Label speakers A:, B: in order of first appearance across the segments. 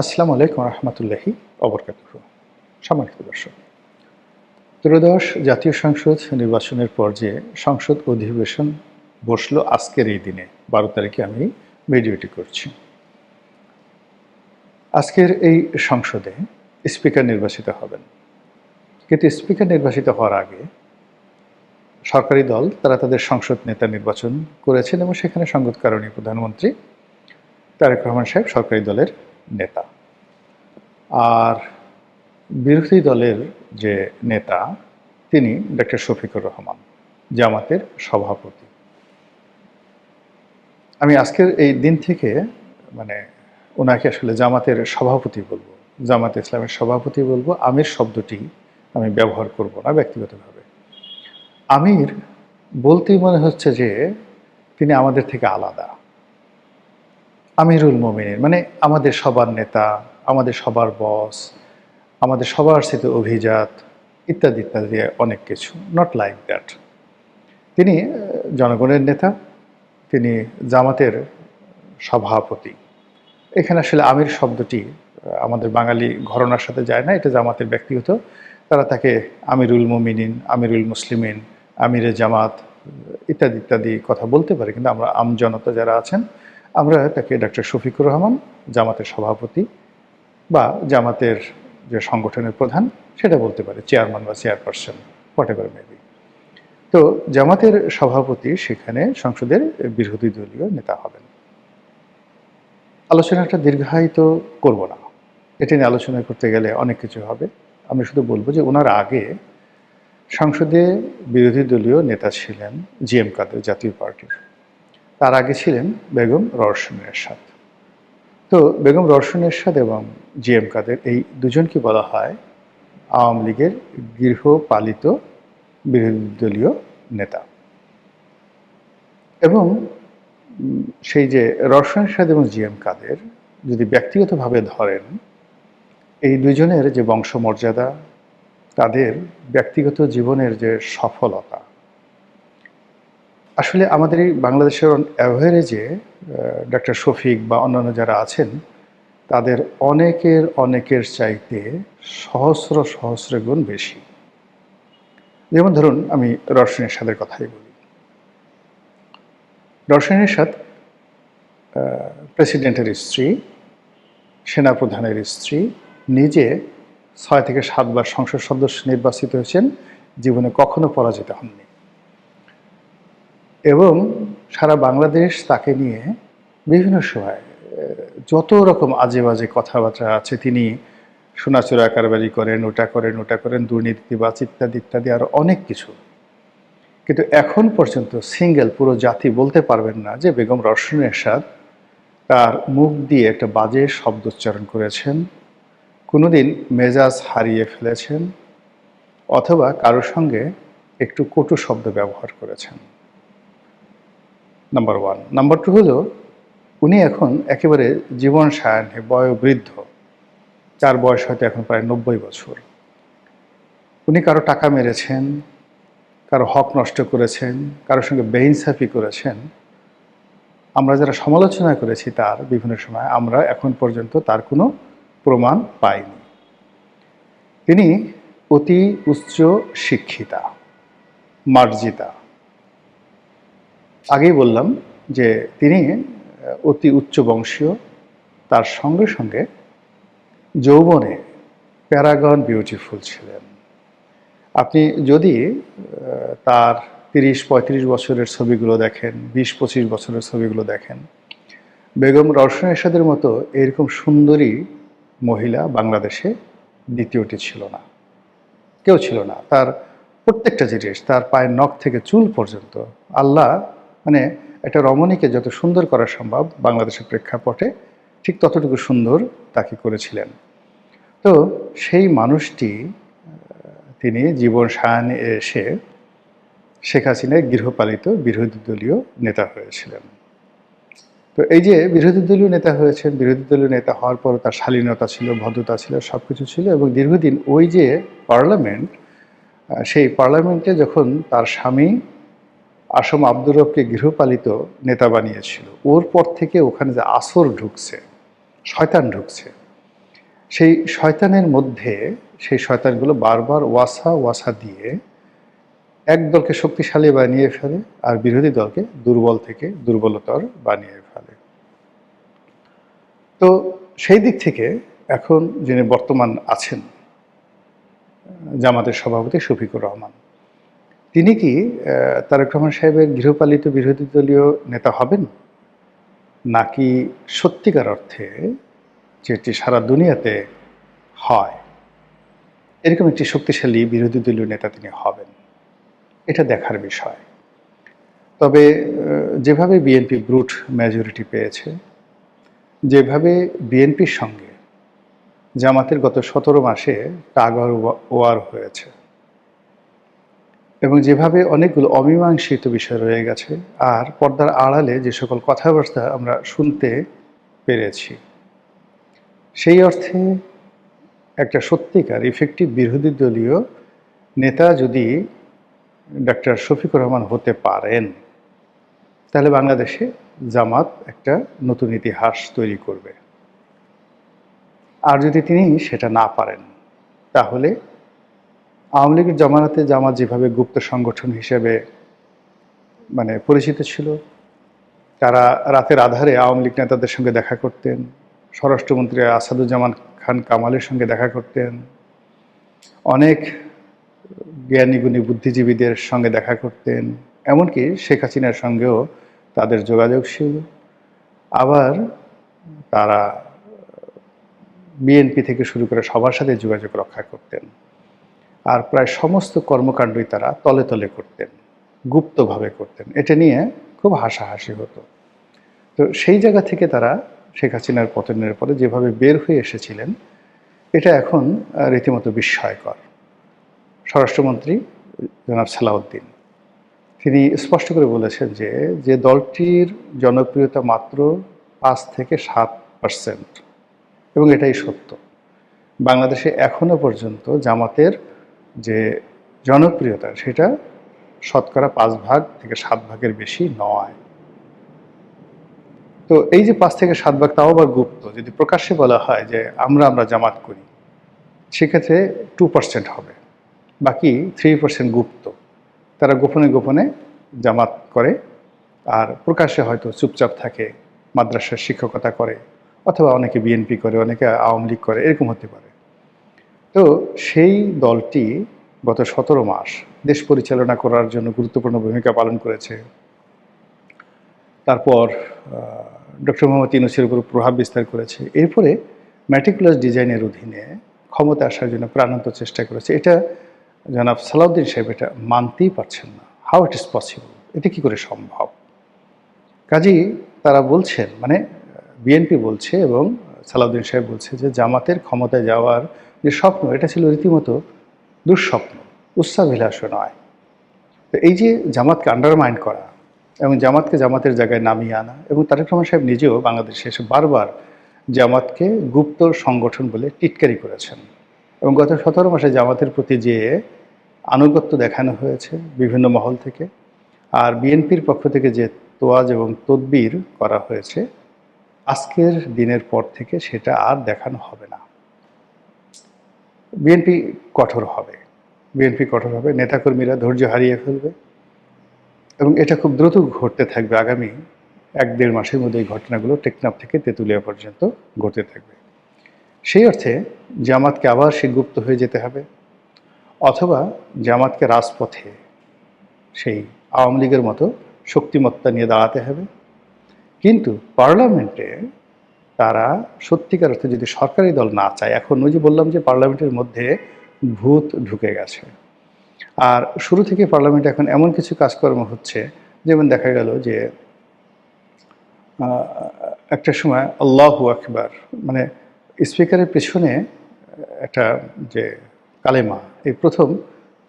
A: আসসালামু আলাইকুম রহমতুল্লাহি অবরকাতুহু। সম্মানিত দর্শক, ত্রয়োদশ জাতীয় সংসদ নির্বাচনের পর যে সংসদ অধিবেশন বসলো আজকের এই দিনে ১২ তারিখে আমি ভিডিওটি করছি। আজকের এই সংসদে স্পিকার নির্বাচিত হবেন, কিন্তু স্পিকার নির্বাচিত হওয়ার আগে সরকারি দল তারা তাদের সংসদ নেতা নির্বাচন করেছেন এবং সেখানে সংগতকারণী প্রধানমন্ত্রী তারেক রহমান সাহেব সরকারি দলের নেতা। আর বিরোধী দলের যে নেতা তিনি ডক্টর শফিকুর রহমান, জামাতের সভাপতি। আমি আজকের এই দিন থেকে মানে ওনাকে আসলে জামাতের সভাপতি বলবো, জামাত ইসলামের সভাপতি বলবো। আমির শব্দটি আমি ব্যবহার করব না ব্যক্তিগতভাবে। আমির বলতেই মনে হচ্ছে যে তিনি আমাদের থেকে আলাদা। আমিরুল মোমিনিন মানে আমাদের সবার নেতা, আমাদের সবার বস, আমাদের সবার সাথে অভিজাত, ইত্যাদি ইত্যাদি অনেক কিছু। Not like that. তিনি জনগণের নেতা, তিনি জামাতের সভাপতি। এখানে আসলে আমির শব্দটি আমাদের বাঙালি ঘরানার সাথে যায় না, এটা জামাতের ব্যক্তিগত। তারা তাকে আমিরুল মোমিনিন, আমিরুল মুসলিমিন, আমিরে জামাত ইত্যাদি ইত্যাদি কথা বলতে পারে, কিন্তু আমরা আমজনতা যারা আছেন আমরা তাকে ডক্টর শফিকুর রহমান, জামাতের সভাপতি বা জামাতের যে সংগঠনের প্রধান সেটা বলতে পারে, চেয়ারম্যান বা চেয়ারপারসন, হোয়াটএভার মেবি। তো জামাতের সভাপতি সেখানে সংসদের বিরোধী দলীয় নেতা হবেন। আলোচনাটা দীর্ঘায়িত করব না, এটা নিয়ে আলোচনা করতে গেলে অনেক কিছু হবে। আমি শুধু বলবো যে ওনার আগে সংসদে বিরোধী দলীয় নেতা ছিলেন জি এম কাদের, জাতীয় পার্টির। তার আগে ছিলেন বেগম রওশন এরশাদ। তো বেগম রওশন এরশাদ এবং জি এম কাদের এই দুজনকে বলা হয় আওয়ামী লীগের গৃহপালিত বিরোধী দলীয় নেতা। এবং সেই যে রওশন এরশাদ এবং জি এম কাদের যদি ব্যক্তিগতভাবে ধরেন, এই দুজনের যে বংশমর্যাদা, তাদের ব্যক্তিগত জীবনের যে সফলতা, আসলে আমাদের এই বাংলাদেশের অ্যাভারেজে ডক্টর শফিক বা অন্যান্য যারা আছেন তাদের অনেকের চাইতে সহস্র সহস্র গুণ বেশি। যেমন ধরুন আমি রওশন এরশাদের কথাই বলি। রওশন এরশাদ প্রেসিডেন্টের স্ত্রী, সেনাপ্রধানের স্ত্রী, নিজে ৬ থেকে ৭ বার সংসদ সদস্য নির্বাচিত হয়েছেন, জীবনে কখনো পরাজিত হননি। এবং সারা বাংলাদেশ তাকে নিয়ে বিভিন্ন সময় যত রকম আজে বাজে কথাবার্তা আছে, তিনি সোনাচোরা কারবারি করেন, ওটা করেন, দুর্নীতিবাজ ইত্যাদি ইত্যাদি আরও অনেক কিছু। কিন্তু এখন পর্যন্ত সিঙ্গেল পুরো জাতি বলতে পারবেন না যে বেগম রওশন এরশাদ তার মুখ দিয়ে একটা বাজে শব্দ উচ্চারণ করেছেন, কোনোদিন মেজাজ হারিয়ে ফেলেছেন, অথবা কারোর সঙ্গে একটু কটু শব্দ ব্যবহার করেছেন। Number one. নাম্বার টু হলো উনি এখন একেবারে জীবন সায়াহ্নে বয়োবৃদ্ধ, তার বয়স হয়তো এখন প্রায় ৯০ বছর। উনি কারো টাকা মেরেছেন, কারো হক নষ্ট করেছেন, কারোর সঙ্গে বেইনসাফি করেছেন। আমরা যারা সমালোচনা করেছি তার বিভিন্ন সময়, আমরা এখন পর্যন্ত তার কোনো প্রমাণ পাইনি। তিনি অতি উচ্চ শিক্ষিতা, মার্জিতা। আগেই বললাম যে তিনি অতি উচ্চ বংশীয়, তার সঙ্গে সঙ্গে যৌবনে প্যারাগন বিউটিফুল ছিলেন। আপনি যদি তার ৩০-৩৫ বছরের ছবিগুলো দেখেন, ২০-২৫ বছরের ছবিগুলো দেখেন, বেগম রওশন এরশাদের মতো এরকম সুন্দরী মহিলা বাংলাদেশে দ্বিতীয়টি ছিল না, কেউ ছিল না। তার প্রত্যেকটা জিনিস, তার পায়ের নখ থেকে চুল পর্যন্ত, আল্লাহ মানে একটা রমণীকে যত সুন্দর করা সম্ভব বাংলাদেশের প্রেক্ষাপটে ঠিক ততটুকু সুন্দর তাকে করেছিলেন। তো সেই মানুষটি তিনি জীবন সায়াহ্নে এসে শেখ হাসিনার গৃহপালিত বিরোধী দলীয় নেতা হয়েছিলেন। তো এই যে বিরোধী দলীয় নেতা হয়েছেন, বিরোধী দলীয় নেতা হওয়ার পর তার শালীনতা ছিল, ভদ্রতা ছিল, সব কিছু ছিল। এবং দীর্ঘদিন ওই যে পার্লামেন্ট, সেই পার্লামেন্টে যখন তার স্বামী আসম আব্দুর রবকে গৃহপালিত নেতা বানিয়েছিল, ওর পর থেকে ওখানে যে আসর ঢুকছে, শয়তান ঢুকছে, সেই শয়তানের মধ্যে সেই শয়তানগুলো বারবার ওয়াসা ওয়াসা দিয়ে এক দলকে শক্তিশালী বানিয়ে ফেলে আর বিরোধী দলকে দুর্বল থেকে দুর্বলতর বানিয়ে ফেলে। তো সেই দিক থেকে এখন যিনি বর্তমান আছেন জামাতের সভাপতি শফিকুর রহমান, তিনি কি তারেক রহমান সাহেবের গৃহপালিত বিরোধী দলীয় নেতা হবেন, নাকি সত্যিকার অর্থে যেটি সারা দুনিয়াতে হয় এরকম একটি শক্তিশালী বিরোধী দলীয় নেতা তিনি হবেন, এটা দেখার বিষয়। তবে যেভাবে বিএনপি ব্রুট মেজরিটি পেয়েছে, যেভাবে বিএনপির সঙ্গে জামাতের গত 17 মাসে টাগ ওয়ার হয়েছে এবং যেভাবে অনেকগুলো অমীমাংসিত বিষয় রয়ে গেছে আর পর্দার আড়ালে যে সকল কথাবার্তা আমরা শুনতে পেরেছি, সেই অর্থে একটা সত্যিকার ইফেক্টিভ বিরোধী দলীয় নেতা যদি ডক্টর শফিকুর রহমান হতে পারেন, তাহলে বাংলাদেশে জামাত একটা নতুন ইতিহাস তৈরি করবে। আর যদি তিনি সেটা না পারেন, তাহলে আওয়ামী লীগের জমানাতে জামাত যেভাবে গুপ্ত সংগঠন হিসেবে পরিচিত ছিল, তারা রাতের আধারে আওয়ামী লীগ নেতাদের সঙ্গে দেখা করতেন, স্বরাষ্ট্রমন্ত্রী আসাদুজ্জামান খান কামালের সঙ্গে দেখা করতেন, অনেক জ্ঞানীগুণী বুদ্ধিজীবীদের সঙ্গে দেখা করতেন, এমনকি শেখ হাসিনার সঙ্গেও তাদের যোগাযোগ ছিল। আবার তারা বিএনপি থেকে শুরু করে সবার সাথে যোগাযোগ রক্ষা করতেন, আর প্রায় সমস্ত কর্মকাণ্ডই তারা তলে তলে করতেন, গুপ্তভাবে করতেন। এটা নিয়ে খুব হাসাহাসি হতো। তো সেই জায়গা থেকে তারা শেখ হাসিনার পতনের পরে যেভাবে বের হয়ে এসেছিলেন, এটা এখন রীতিমতো বিস্ময়কর। স্বরাষ্ট্রমন্ত্রী জনাব সালাউদ্দিন তিনি স্পষ্ট করে বলেছেন যে দলটির জনপ্রিয়তা মাত্র 5 থেকে 7%, এবং এটাই সত্য। বাংলাদেশে এখনো পর্যন্ত জামাতের যে জনপ্রিয়তা সেটা শতকরা 5 ভাগ থেকে 7 ভাগের বেশি নয়। তো এই যে 5 থেকে 7 ভাগ, তাও আবার গুপ্ত। যদি প্রকাশ্যে বলা হয় যে আমরা জামাত করি, সেক্ষেত্রে 2% হবে, বাকি 3% গুপ্ত। তারা গোপনে গোপনে জামাত করে আর প্রকাশ্যে হয়তো চুপচাপ থাকে, মাদ্রাসার শিক্ষকতা করে, অথবা অনেকে বিএনপি করে, অনেকে আওয়ামী লীগ করে, এরকম হতে পারে। তো সেই দলটি গত 17 মাস দেশ পরিচালনা করার জন্য গুরুত্বপূর্ণ ভূমিকা পালন করেছে। তারপর ডক্টর মোহাম্মদ ইউনূসের উপর প্রভাব বিস্তার করেছে। এরপরে ম্যাটিকুলাস ডিজাইনের অধীনে ক্ষমতা আসার জন্য প্রাণান্ত চেষ্টা করেছে। এটা জনাব সালাউদ্দিন সাহেব এটা মানতেই পারছেন না। হাউ ইট ইজ পসিবল, এটা কী করে সম্ভব? কাজেই তারা বলছেন, বিএনপি বলছে এবং সালাউদ্দিন সাহেব বলছে যে জামাতের ক্ষমতায় যাওয়ার যে স্বপ্ন, এটা ছিল রীতিমতো দুঃস্বপ্ন, উচ্চাভিলাষও নয়। তো এই যে জামাতকে আন্ডারমাইন করা এবং জামাতকে জামাতের জায়গায় নামিয়ে আনা, এবং তারেক রহমান সাহেব নিজেও বাংলাদেশে এসে বারবার জামাতকে গুপ্ত সংগঠন বলে টিটকারি করেছেন, এবং গত 17 মাসে জামাতের প্রতি যে আনুগত্য দেখানো হয়েছে বিভিন্ন মহল থেকে, আর বিএনপির পক্ষ থেকে যে তোয়াজ এবং তদবির করা হয়েছে, আজকের দিনের পর থেকে সেটা আর দেখানো হবে না। বিএনপি কঠোর হবে, নেতাকর্মীরা ধৈর্য হারিয়ে ফেলবে, এবং এটা খুব দ্রুত ঘটতে থাকবে। আগামী 1-1.5 মাসের মধ্যে এই ঘটনাগুলো টেকনাফ থেকে তেঁতুলিয়া পর্যন্ত ঘটতে থাকবে। সেই অর্থে জামাতকে আবার গুপ্ত হয়ে যেতে হবে, অথবা জামাতকে রাজপথে সেই আওয়ামী লীগের মতো শক্তিমত্তা নিয়ে দাঁড়াতে হবে। কিন্তু পার্লামেন্টে তারা সত্যিকার অর্থে যদি সরকারি দল না চায়, এখন ওই যে বললাম যে পার্লামেন্টের মধ্যে ভূত ঢুকে গেছে, আর শুরু থেকে পার্লামেন্টে এখন এমন কিছু কাজকর্ম হচ্ছে, যেমন দেখা গেল যে একটা সময় আল্লাহু আকবার স্পিকারের পেছনে একটা যে কালেমা, এই প্রথম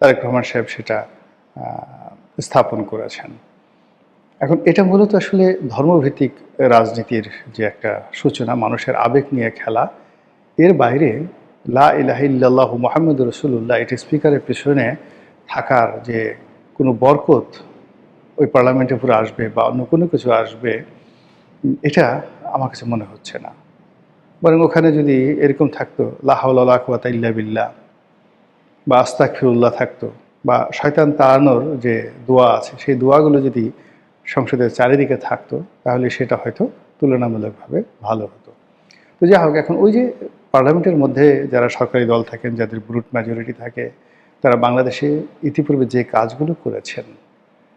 A: তারেক রহমান সাহেব সেটা স্থাপন করেছেন। এখন এটা মূলত আসলে ধর্মভিত্তিক রাজনীতির যে একটা সূচনা, মানুষের আবেগ নিয়ে খেলা। এর বাইরে লা ইলাহা ইল্লাল্লাহু মুহাম্মাদুর রাসূলুল্লাহ এটা স্পিকারের পেছনে থাকার যে কোনো বরকত ওই পার্লামেন্টের উপরে আসবে বা অন্য কোনো কিছু আসবে, এটা আমার কাছে মনে হচ্ছে না। বরং ওখানে যদি এরকম থাকতো লা হাওলা ওয়ালা কুওয়াতা ইল্লা বিল্লাহ বা আস্তাগফিরুল্লাহ থাকতো, বা শয়তান তাড়ানোর যে দোয়া আছে সেই দোয়াগুলো যদি সংসদের চারিদিকে থাকতো, তাহলে সেটা হয়তো তুলনামূলকভাবে ভালো হতো। তো যাই হোক, এখন ওই যে পার্লামেন্টের মধ্যে যারা সরকারি দল থাকেন, যাদের ব্রুট মেজরিটি থাকে, তারা বাংলাদেশে ইতিপূর্বে যে কাজগুলো করেছেন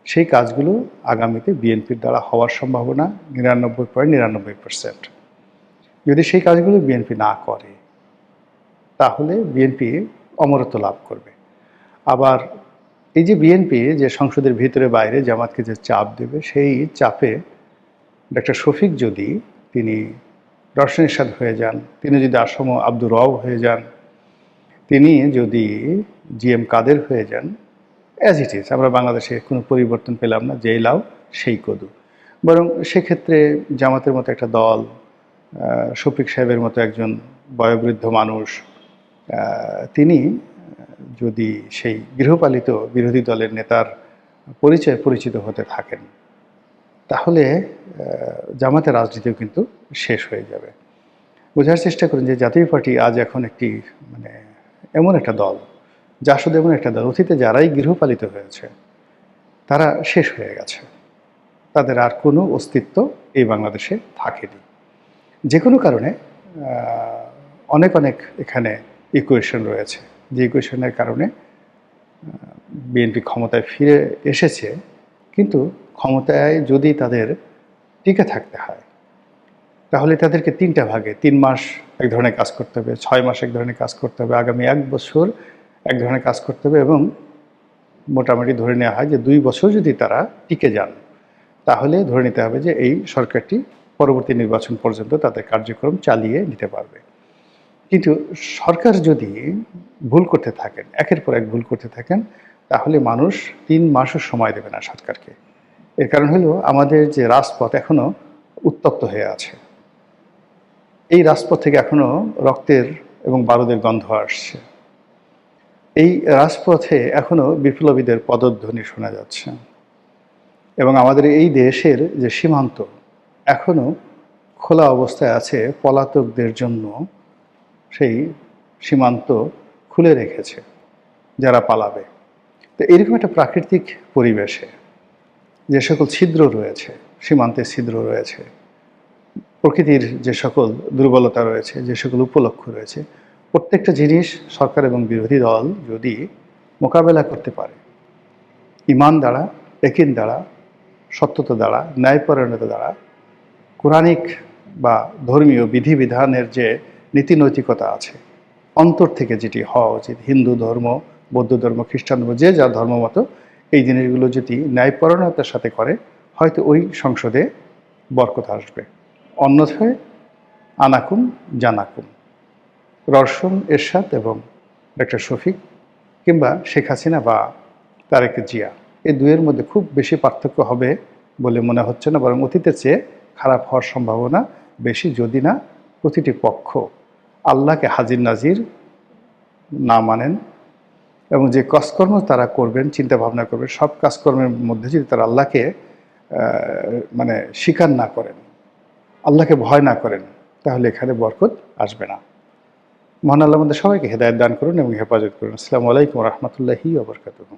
A: সেই কাজগুলো আগামীতে বিএনপির দ্বারা হওয়ার সম্ভাবনা 99.99%। যদি সেই কাজগুলো বিএনপি না করে তাহলে বিএনপি অমরত্ব লাভ করবে। আবার এই যে বিএনপি যে সংসদের ভিতরে বাইরে জামাতকে যে চাপ দেবে, সেই চাপে ডক্টর শফিক যদি তিনি রওশন এরশাদ হয়ে যান, তিনি যদি আসম আব্দুর রব হয়ে যান, তিনি যদি জিএম কাদের হয়ে যান, অ্যাজ ইট ইজ, আমরা বাংলাদেশে কোনো পরিবর্তন পেলাম না, যেই লাউ সেই কদু। বরং সেক্ষেত্রে জামাতের মতো একটা দল, শফিক সাহেবের মতো একজন বয়োবৃদ্ধ মানুষ, তিনি যদি সেই গৃহপালিত বিরোধী দলের নেতার পরিচিত হতে থাকেন, তাহলে জামাতের রাজনীতিও কিন্তু শেষ হয়ে যাবে। বোঝার চেষ্টা করুন যে জাতীয় পার্টি আজ এখন একটি মানে এমন একটা দল, যা শুধু এমন একটা দল, অতীতে যারাই গৃহপালিত হয়েছে তারা শেষ হয়ে গেছে, তাদের আর কোনো অস্তিত্ব এই বাংলাদেশে থাকেনি। যে কোনো কারণে অনেক এখানে ইকুয়েশন রয়েছে, যে ইকুয়েশনের কারণে বিএনপি ক্ষমতায় ফিরে এসেছে। কিন্তু ক্ষমতায় যদি তাদের টিকে থাকতে হয়, তাহলে তাদেরকে 3টা ভাগে 3 মাস এক ধরনের কাজ করতে হবে, 6 মাস এক ধরনের কাজ করতে হবে, আগামী 1 বছর এক ধরনের কাজ করতে হবে, এবং মোটামুটি ধরে নেওয়া হয় যে 2 বছর যদি তারা টিকে যান, তাহলে ধরে নিতে হবে যে এই সরকারটি পরবর্তী নির্বাচন পর্যন্ত তাদের কার্যক্রম চালিয়ে নিতে পারবে। কিন্তু সরকার যদি ভুল করতে থাকেন, একের পর এক ভুল করতে থাকেন, তাহলে মানুষ 3 মাসও সময় দেবে না সরকারকে। এর কারণ হলো আমাদের যে রাজপথ এখনও উত্তপ্ত হয়ে আছে। এই রাজপথ থেকে এখনও রক্তের এবং বারুদের গন্ধ আসছে। এই রাজপথে এখনও বিপ্লবীদের পদধ্বনি শোনা যাচ্ছে, এবং আমাদের এই দেশের যে সীমান্ত এখনও খোলা অবস্থায় আছে, পলাতকদের জন্য সেই সীমান্ত খুলে রেখেছে যারা পালাবে। তো এরকম একটা প্রাকৃতিক পরিবেশে যে সকল ছিদ্র রয়েছে, সীমান্তের ছিদ্র রয়েছে, প্রকৃতির যে সকল দুর্বলতা রয়েছে, যে সকল উপলক্ষ রয়েছে, প্রত্যেকটা জিনিস সরকার এবং বিরোধী দল যদি মোকাবেলা করতে পারে ঈমান দ্বারা, ইয়াকিন দ্বারা, সত্যতা দ্বারা, ন্যায়পরায়ণতা দ্বারা, কোরআনিক বা ধর্মীয় বিধিবিধানের যে নীতি নৈতিকতা আছে, অন্তর থেকে যেটি হওয়া উচিত, হিন্দু ধর্ম, বৌদ্ধ ধর্ম, খ্রিস্টান ধর্ম, যে যার ধর্ম মতো এই জিনিসগুলো যদি ন্যায়পরায়ণতার সাথে করে, হয়তো ওই সংসদে বরকত আসবে। অন্যথায় আনাকুম জানাকুম, রওশন এরশাদ এবং ডক্টর শফিক কিংবা শেখ হাসিনা বা তারেক জিয়া, এই দুয়ের মধ্যে খুব বেশি পার্থক্য হবে বলে মনে হচ্ছে না, বরং অতীতের চেয়ে খারাপ হওয়ার সম্ভাবনা বেশি, যদি না প্রতিটি পক্ষ আল্লাহকে হাজির নাজির না মানেন, এবং যে কাজকর্ম তারা করবেন, চিন্তা ভাবনা করবেন, সব কাজকর্মের মধ্যে যদি তারা আল্লাহকে মানে স্বীকার না করেন, আল্লাহকে ভয় না করেন, তাহলে এখানে বরকত আসবে না। মহান আল্লাহ আমাদের সবাইকে হেদায়েত দান করুন এবং হেফাজত করুন। আসসালামু আলাইকুম ওয়া রাহমাতুল্লাহি ওয়া বারাকাতুহু।